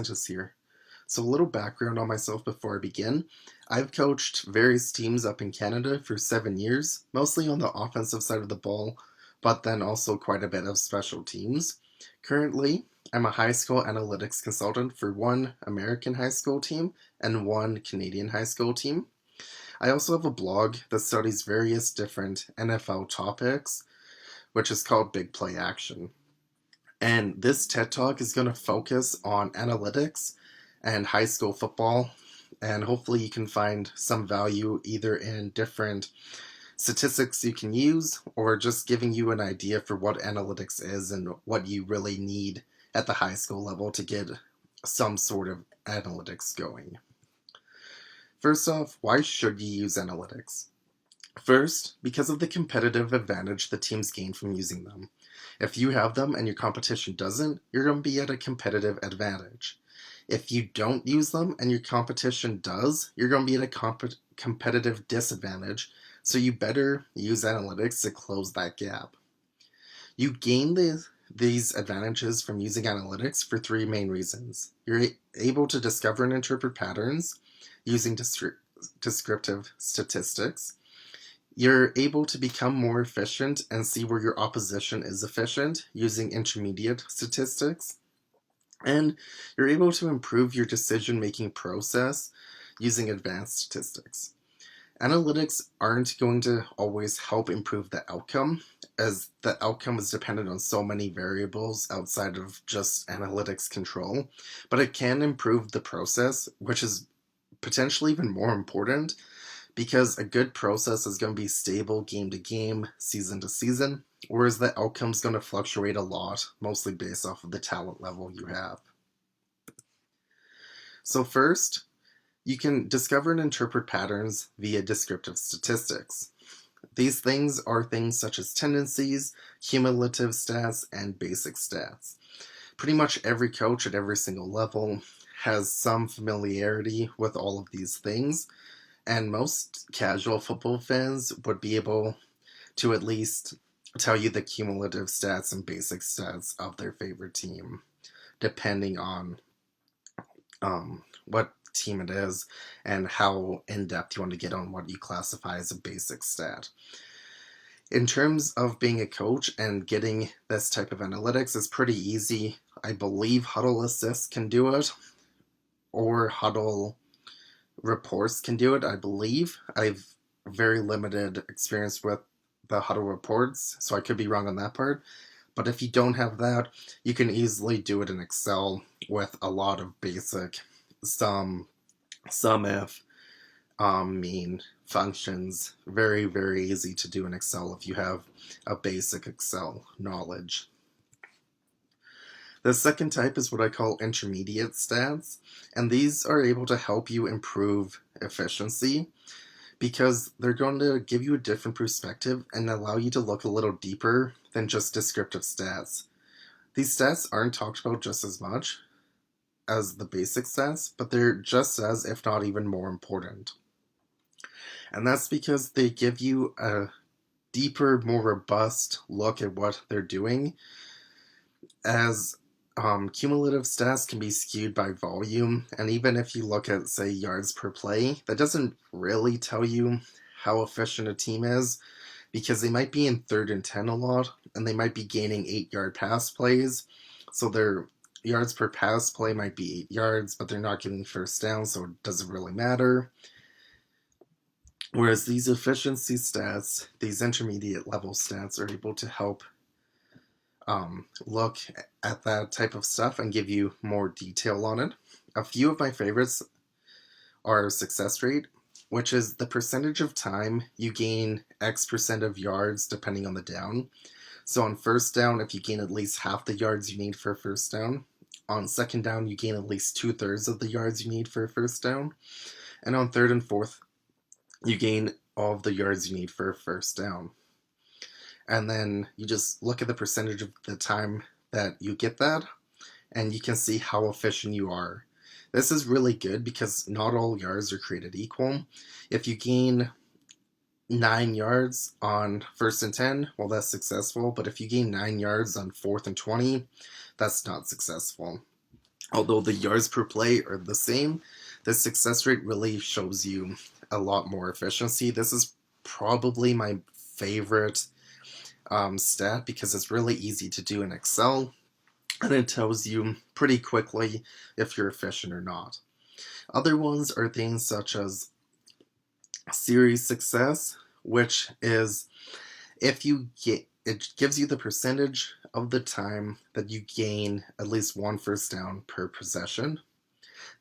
Just here. So, a little background on myself before I begin. I've coached various teams up in Canada for 7 years, mostly on the offensive side of the ball, but then also quite a bit of special teams. Currently, I'm a high school analytics consultant for one American high school team and one Canadian high school team. I also have a blog that studies various different NFL topics, which is called Big Play Action. And this TED Talk is going to focus on analytics and high school football. And hopefully, you can find some value either in different statistics you can use or just giving you an idea for what analytics is and what you really need at the high school level to get some sort of analytics going. First off, why should you use analytics? First, because of the competitive advantage the teams gain from using them. If you have them and your competition doesn't, you're going to be at a competitive advantage. If you don't use them and your competition does, you're going to be at a competitive disadvantage, so you better use analytics to close that gap. You gain these advantages from using analytics for three main reasons. You're able to discover and interpret patterns using descriptive statistics. You're able to become more efficient and see where your opposition is efficient using intermediate statistics. And you're able to improve your decision-making process using advanced statistics. Analytics aren't going to always help improve the outcome, as the outcome is dependent on so many variables outside of just analytics control, but it can improve the process, which is potentially even more important, because a good process is going to be stable game to game, season to season, whereas the outcome is going to fluctuate a lot, mostly based off of the talent level you have. So first, you can discover and interpret patterns via descriptive statistics. These things are things such as tendencies, cumulative stats, and basic stats. Pretty much every coach at every single level has some familiarity with all of these things, and most casual football fans would be able to at least tell you the cumulative stats and basic stats of their favorite team, depending on what team it is and how in-depth you want to get on what you classify as a basic stat. In terms of being a coach and getting this type of analytics, it's pretty easy. I believe Huddle Assist can do it, or Huddle Reports can do it, I believe. I've very limited experience with the Huddle Reports, so I could be wrong on that part. But if you don't have that, you can easily do it in Excel with a lot of basic sum, if, mean functions. Very, very easy to do in Excel if you have a basic Excel knowledge. The second type is what I call intermediate stats, and these are able to help you improve efficiency because they're going to give you a different perspective and allow you to look a little deeper than just descriptive stats. These stats aren't talked about just as much as the basic stats, but they're just as, if not even more important. And that's because they give you a deeper, more robust look at what they're doing, as cumulative stats can be skewed by volume, and even if you look at, say, yards per play, that doesn't really tell you how efficient a team is, because they might be in 3rd and 10 a lot, and they might be gaining 8-yard pass plays, so their yards per pass play might be 8 yards, but they're not getting first down, so it doesn't really matter. Whereas these efficiency stats, these intermediate level stats, are able to help look at that type of stuff and give you more detail on it. A few of my favorites are success rate, which is the percentage of time you gain X percent of yards depending on the down. So on first down, if you gain at least half the yards you need for a first down. On second down, you gain at least 2/3 of the yards you need for a first down. And on third and fourth, you gain all of the yards you need for a first down. And then you just look at the percentage of the time that you get that, and you can see how efficient you are. This is really good because not all yards are created equal. If you gain 9 yards on 1st and 10, well, that's successful. But if you gain 9 yards on 4th and 20, that's not successful. Although the yards per play are the same, the success rate really shows you a lot more efficiency. This is probably my favorite stat because it's really easy to do in Excel, and it tells you pretty quickly if you're efficient or not. Other ones are things such as series success, which is if you get it gives you the percentage of the time that you gain at least one first down per possession.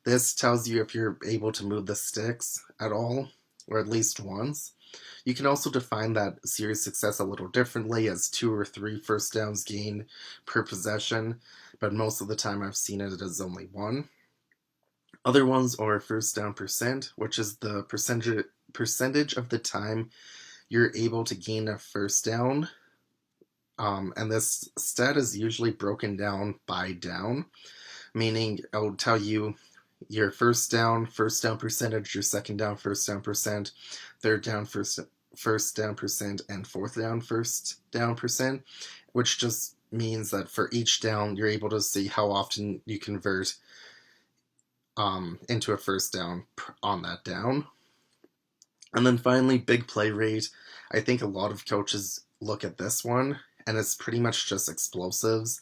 This tells you if you're able to move the sticks at all, or at least once. You can also define that series success a little differently as 2 or 3 first downs gained per possession, but most of the time I've seen it as only one. Other ones are first down percent, which is the percentage of the time you're able to gain a first down. And this stat is usually broken down by down, meaning it'll tell you your first down percentage, your second down first down percent, third down first down percent, and fourth down first down percent, which just means that for each down you're able to see how often you convert into a first down on that down. And then finally, big play rate. I think a lot of coaches look at this one, and it's pretty much just explosives.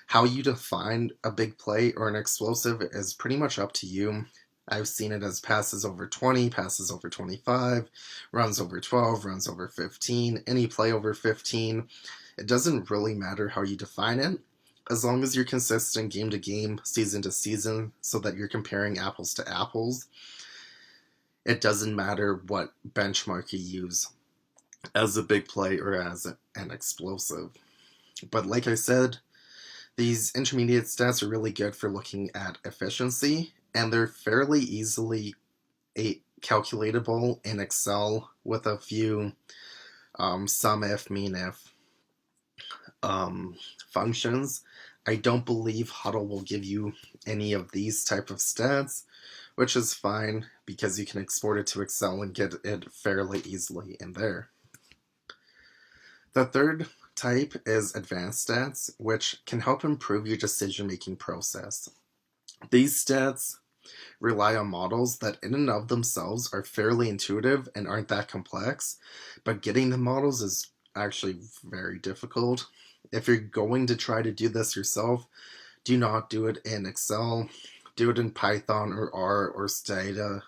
How you define a big play or an explosive is pretty much up to you. I've seen it as passes over 20, passes over 25, runs over 12, runs over 15, any play over 15. It doesn't really matter how you define it, as long as you're consistent game to game, season to season, so that you're comparing apples to apples. It doesn't matter what benchmark you use as a big play or as an explosive. But like I said, these intermediate stats are really good for looking at efficiency, and they're fairly easily calculatable in Excel with a few sum if, mean if functions. I don't believe Huddle will give you any of these type of stats, which is fine because you can export it to Excel and get it fairly easily in there. The third type is advanced stats, which can help improve your decision-making process. These stats rely on models that in and of themselves are fairly intuitive and aren't that complex, but getting the models is actually very difficult. If you're going to try to do this yourself, do not do it in Excel. Do it in Python or R or Stata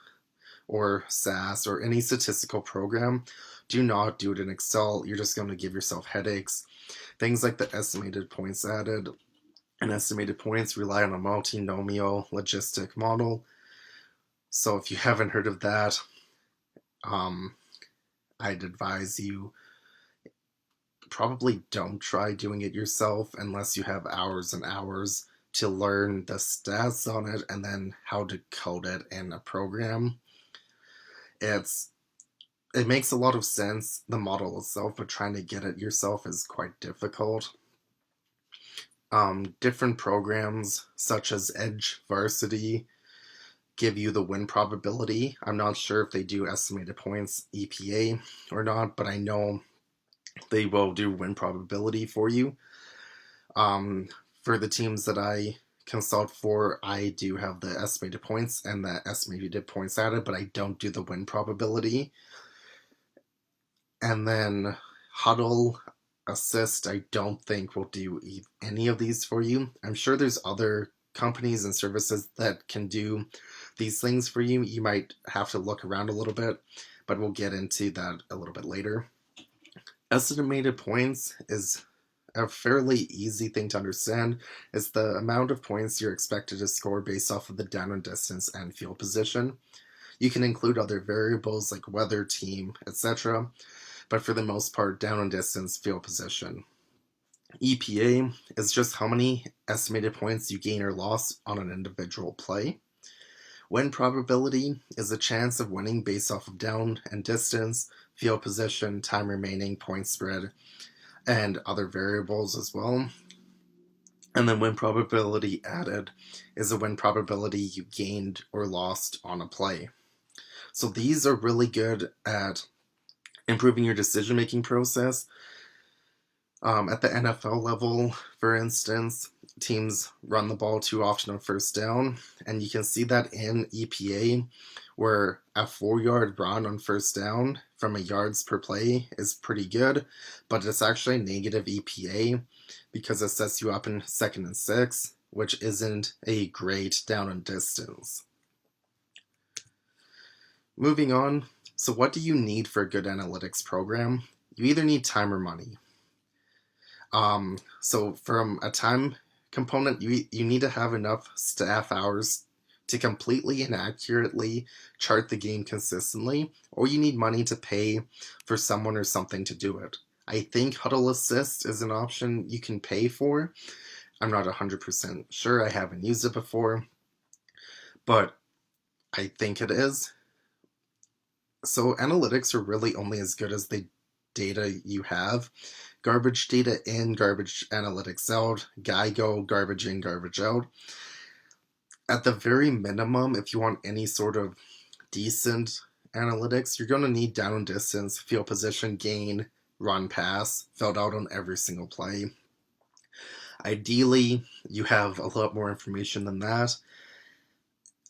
or SAS or any statistical program. Do not do it in Excel. You're just going to give yourself headaches. Things like the estimated points added and estimated points rely on a multinomial logistic model. So if you haven't heard of that, I'd advise you probably don't try doing it yourself unless you have hours and hours to learn the stats on it and then how to code it in a program. It makes a lot of sense, the model itself, but trying to get it yourself is quite difficult. Different programs such as Edge Varsity give you the win probability. I'm not sure if they do estimated points EPA or not, but I know they will do win probability for you. For the teams that I consult for, I do have the estimated points and the estimated points added, but I don't do the win probability. And then Huddle, Assist, I don't think will do any of these for you. I'm sure there's other companies and services that can do these things for you. You might have to look around a little bit, but we'll get into that a little bit later. Estimated points is a fairly easy thing to understand. It's the amount of points you're expected to score based off of the down and distance and field position. You can include other variables like weather, team, etc., but for the most part, down and distance, field position. EPA is just how many estimated points you gain or lost on an individual play. Win probability is the chance of winning based off of down and distance, field position, time remaining, point spread, and other variables as well. And then win probability added is the win probability you gained or lost on a play. So these are really good at improving your decision-making process. At the NFL level, for instance, teams run the ball too often on first down, and you can see that in EPA, where a 4 yard run on first down from a yards per play is pretty good, but it's actually negative EPA because it sets you up in 2nd and 6, which isn't a great down and distance. Moving on, so what do you need for a good analytics program? You either need time or money. So from a time component, you need to have enough staff hours to completely and accurately chart the game consistently, or you need money to pay for someone or something to do it. I think Huddle Assist is an option you can pay for. I'm not 100% sure. I haven't used it before, but I think it is. So analytics are really only as good as the data you have. Garbage data in, garbage analytics out, GIGO, garbage in, garbage out. At the very minimum, if you want any sort of decent analytics, you're going to need down and distance, field position, gain, run, pass, filled out on every single play. Ideally, you have a lot more information than that,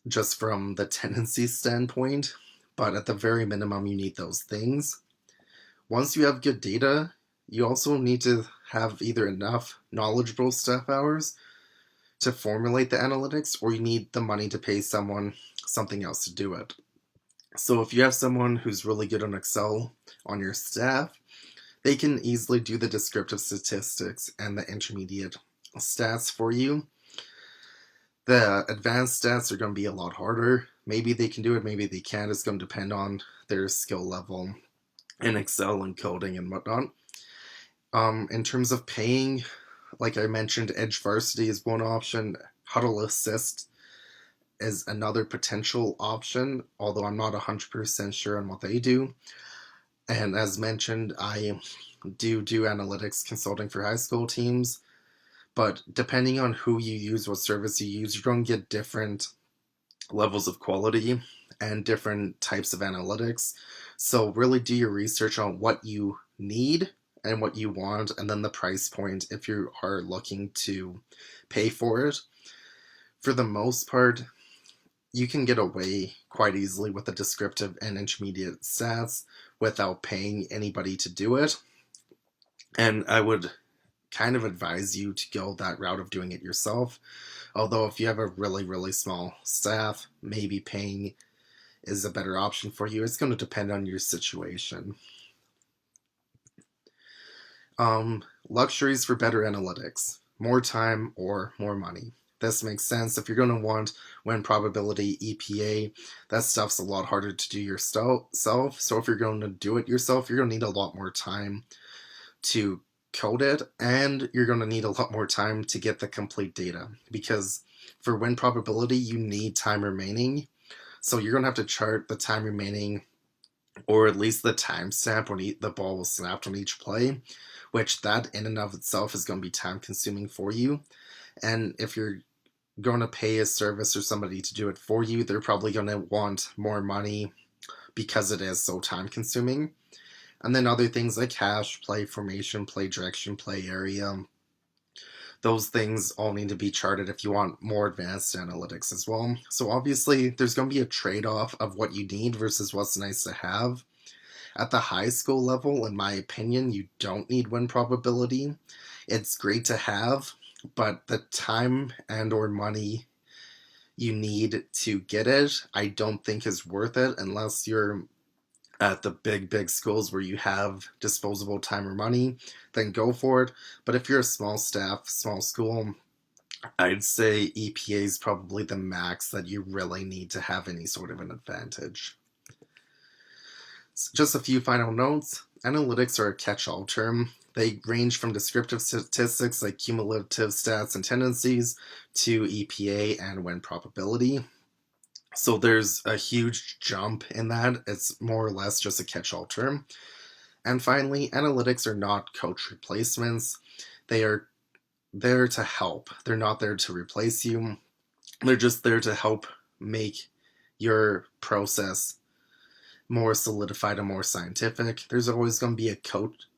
just from the tendency standpoint, but at the very minimum, you need those things. Once you have good data, you also need to have either enough knowledgeable staff hours to formulate the analytics, or you need the money to pay someone something else to do it. So if you have someone who's really good on Excel on your staff, they can easily do the descriptive statistics and the intermediate stats for you. The advanced stats are going to be a lot harder. Maybe they can do it, maybe they can't. It's going to depend on their skill level in Excel and coding and whatnot. In terms of paying, like I mentioned, Edge Varsity is one option. Huddle Assist is another potential option, although I'm not 100% sure on what they do. And as mentioned, I do analytics consulting for high school teams, but depending on who you use, what service you use, you're going to get different levels of quality and different types of analytics. So really do your research on what you need and what you want, and then the price point if you are looking to pay for it. For the most part, you can get away quite easily with the descriptive and intermediate stats without paying anybody to do it. And I would kind of advise you to go that route of doing it yourself. Although if you have a really, really small staff, maybe paying is a better option for you. It's going to depend on your situation. Luxuries for better analytics. More time or more money. This makes sense. If you're going to want win probability, EPA, that stuff's a lot harder to do yourself. So if you're going to do it yourself, you're going to need a lot more time to code it, and you're going to need a lot more time to get the complete data, because for win probability, you need time remaining. So you're going to have to chart the time remaining, or at least the timestamp when the ball was snapped on each play, which that in and of itself is going to be time consuming for you. And if you're going to pay a service or somebody to do it for you, they're probably going to want more money because it is so time consuming. And then other things like hash, play formation, play direction, play area. Those things all need to be charted if you want more advanced analytics as well. So obviously, there's going to be a trade-off of what you need versus what's nice to have. At the high school level, in my opinion, you don't need win probability. It's great to have, but the time and or money you need to get it, I don't think is worth it unless you're at the big schools where you have disposable time or money, then go for it. But if you're a small staff, small school, I'd say EPA is probably the max that you really need to have any sort of an advantage. Just a few final notes. Analytics are a catch-all term. They range from descriptive statistics like cumulative stats and tendencies to EPA and win probability. So there's a huge jump in that. It's more or less just a catch-all term. And finally, analytics are not coach replacements. They are there to help. They're not there to replace you. They're just there to help make your process more solidified and more scientific. There's always going to be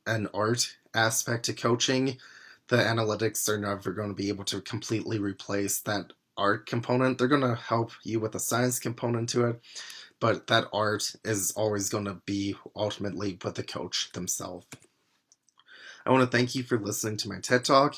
an art aspect to coaching, the analytics are never going to be able to completely replace that art component. They're going to help you with the science component to it, but that art is always going to be ultimately with the coach themselves. I want to thank you for listening to my TED Talk.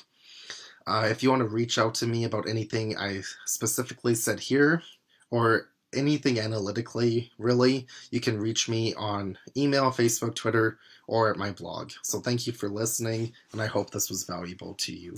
If you want to reach out to me about anything I specifically said here, or anything analytically, really, you can reach me on email, Facebook, Twitter, or at my blog. So thank you for listening, and I hope this was valuable to you.